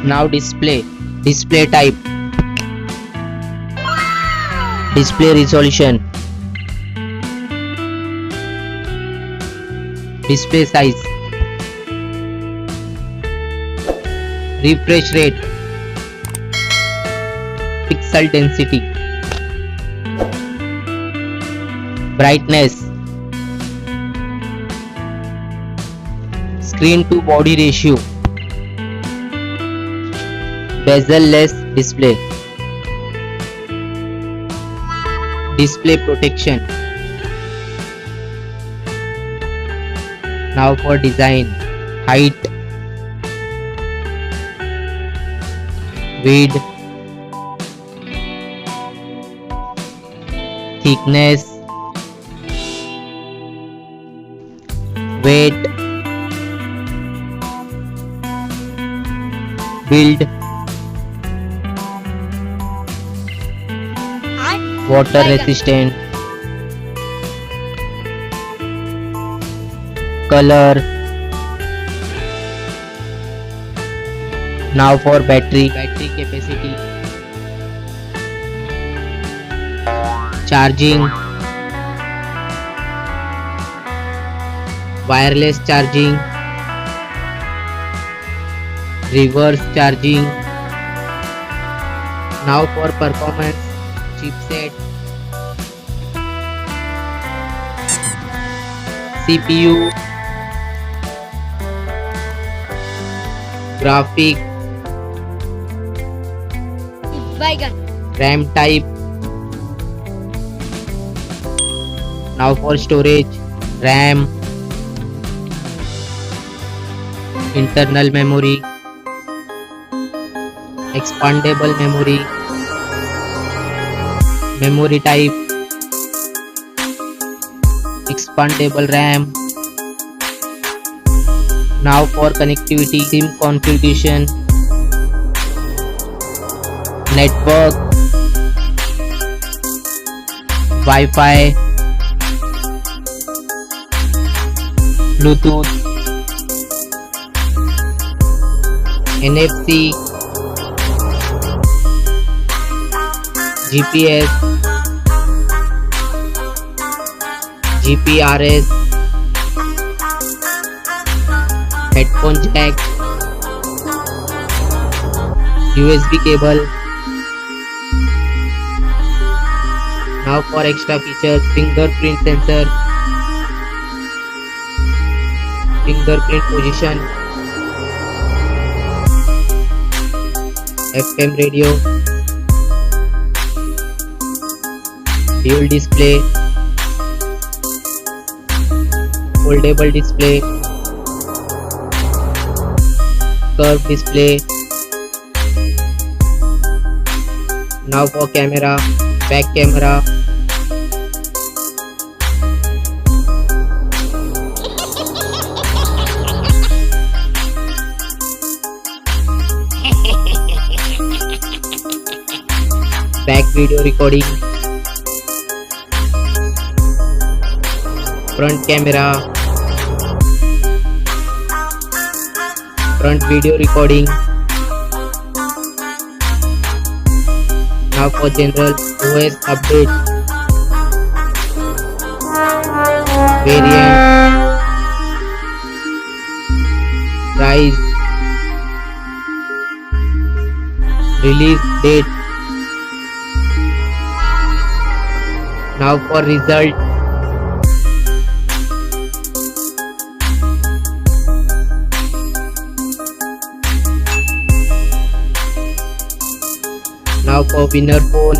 Now display type, display resolution, display size, refresh rate, pixel density, brightness, screen to body ratio, bezel-less display, display protection. Now for design, height, width, thickness, weight, build, water resistant, color. Now for battery capacity, charging, wireless charging, reverse charging. Now for performance, chipset, CPU, graphic, RAM type. Now for storage, RAM, internal memory, expandable memory, memory type, expandable RAM. Now for connectivity, SIM configuration, network, Wi-Fi, Bluetooth, NFC, GPS, GPRS, headphone jack, USB cable. Now for extra features, fingerprint sensor, fingerprint position, FM radio, dual display, foldable display, curved display. Now for camera, back camera, back video recording, front camera, front video recording. Now for general OS update, variant, price, release date. Now for result, now for winner phone,